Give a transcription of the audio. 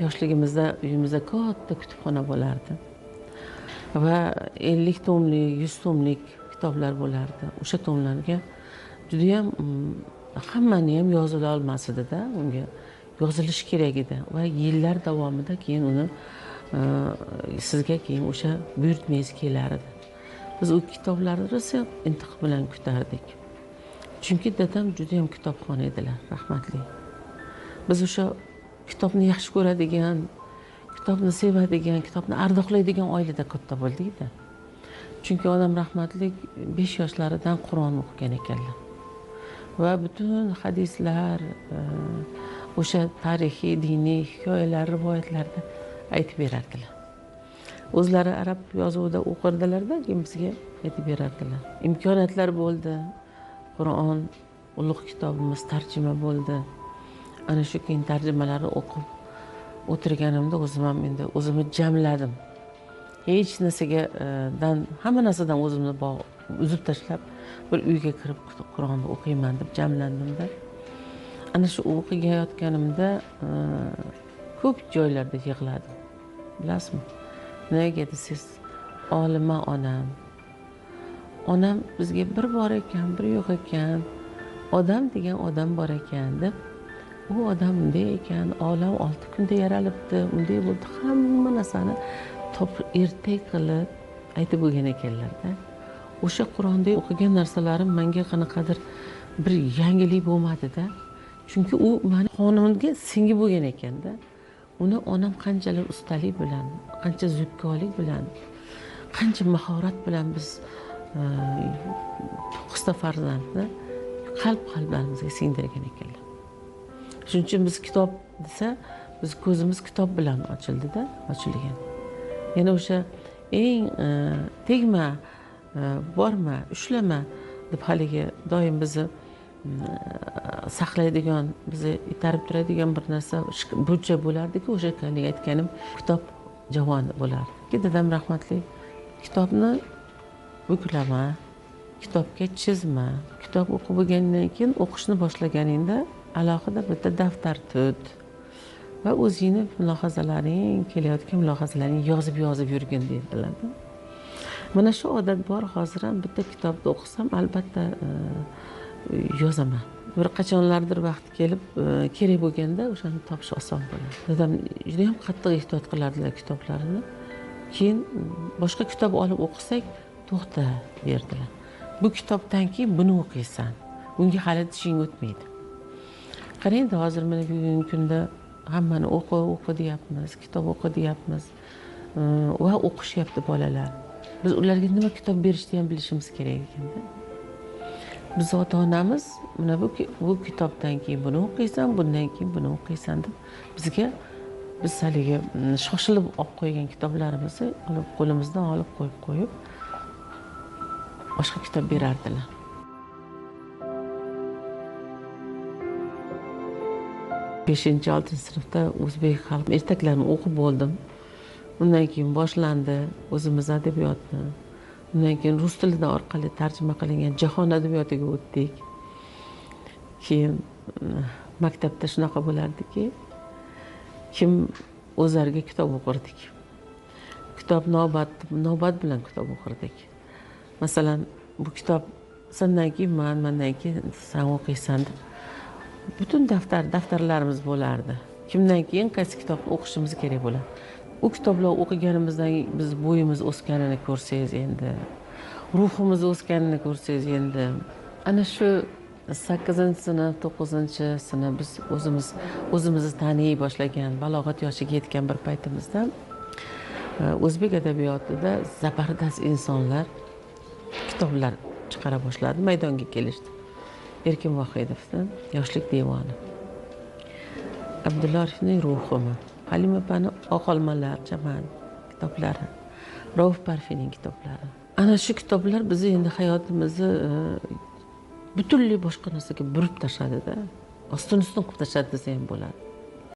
yoshligimizda uyimizda katta kutubxona bo'lardi. Va 50 tomlik, 100 tomlik kitoblar bo'lardi. O'sha tomlarga juda ham hammani ham yozila olmas edi-da, unga yozilish kerak edi va yillar davomida keyin uni sizga keyin o'sha buyurtmangiz kelar edi. Biz u kitoblarni rosa intiq bilan kutardik. Chunki dadam juda ham kitobxon edilar, rahmatli. Biz o'sha kitobni yaxshi ko'radigan, kitobni sevadigan, kitobni ardoqlaydigan oilada katta bo'ldik-da. Chunki onam rahmatli 5 yoshlaridan Qur'on o'qigan ekanlar. Va butun hadislar, o'sha tarixiy, diniy hikoyalar, rivoyatlarda aytib berardilar. O'zlari arab yozuvida o'qirdilar-da, keyin bizga aytib berardilar. Imkoniyatlar bo'ldi. Qur'on ulug' kitobimiz tarjima bo'ldi. Ana shu keyin tarjimalarni o'qib o'tirganimda o'zim ham endi o'zimni jamladim. Hech narsaga hamma narsadan o'zimni uzib tashlab bir uyga kirib Qur'onni o'qiyman deb jamlandim-da. Ana shu o'qiyotganimda ko'p joylarda yig'ladim. Bilasizmi? Nega desiz, olima onam. Onam bizga bir bor ekan, bir yo'q ekan, odam degan odam bor ekan deb, u odam bunday ekan, olam 6 kunda yaralibdi, unday bo'ldi, hamma narsani ertak qilib aytib bo'lgan ekanlar-da. O'sha Qur'onda o'qigan narsalarim menga qanaqadir bir yangilik bo'lmadi-da. Chunki u meni qonimga singib bo'lgan ekanda. Uni onam qanchalar ustalik bilan, qancha zukkolik bilan, qancha mahorat bilan biz 9 ta farzandni qalb-qalblarimizga singdirgan ekanlar. Shuning uchun biz kitob desa, biz ko'zimiz kitob bilan ochildi-da, ochilgan. Yana o'sha eng tegma, borma, ushlama deb haligi doim bizni saqlaydigan, bizni itarib turadigan bir narsa burcha bo'lardi-ku, o'sha haligi aytganim kitob javon bo'lardi. Dadam rahmatli kitobni buklama, kitobga chizma, kitob o'qib bo'lgandan keyin o'qishni boshlaganingda alohida bitta daftar tut va o'zingni mulohazalaring, kelayotgan mulohazalaringni yozib yurgin dedilar. Mana shu odat bor. Hozir ham bitta kitobni o'qisam, albatta yozaman. Bir qachonlardir vaqt kelib, kerak bo'lganda o'shani topish oson bo'ladi. Dadam juda ham qattiq ehtiyot qilardilar kitoblarini. Keyin boshqa kitob olib o'qisak, to'xta derdilar. Bu kitobdan keyin buni o'qiysan. Bunga hali tishing o'tmaydi. Qarang, hozir mana bugungi kunda hammani o'qi deyapmiz, kitob o'qi deyapmiz va o'qishyapti bolalar. Biz ularga nima kitob berishni ham bilishimiz kerak ekanda. Biz ota-onamiz mana bu kitobdan keyin buni o'qiysan, bundan keyin buni o'qiysan deb bizga biz haligi shoshilib olib qo'ygan kitoblarimizni olib qo'limizdan olib qo'yib boshqa kitob berardilar. Beshinchi, 6 sinfda o'zbek xalq ertaklarini o'qib bo'ldim. Undan keyin boshlandi o'zimiz adabiyotni. Undan keyin rus tilida orqali tarjima qilingan jahon adabiyotiga o'tdik. Keyin maktabda shunaqa bo'lardiki, kim o'zlariga kitob o'qirdik. Kitob navbat bilan kitob o'qirdik. Masalan, bu kitob sendan keyin mendan keyin sen o'qiysan deb butun daftarlarimiz bo'lardi. Kimdan keyin qaysi kitobni o'qishimiz kerak bo'ladi. U kitoblar o'qiganimizdan biz bo'yimiz o'sganini ko'rsangiz endi, ruhimiz o'sganini ko'rsangiz endi, ana shu 8-sinf, 9-sinf biz o'zimizni taniy boshlagan, balog'at yoshiga yetgan bir paytimizda o'zbek adabiyotida zabardast insonlar kitoblar chiqara boshladi, maydonga kelishdi. Erkin Vohidovdan Yoshlik devoni, Abdulla Orifning Ruhimi, Halima opaning Oq olmalar jamoat kitoblari, Rauf Parfining kitoblari. Ana shu kitoblar bizni endi hayotimizni butunlay boshqa narsaga burib tashladi-da. Ostin qilib tashladi desa ham bo'ladi.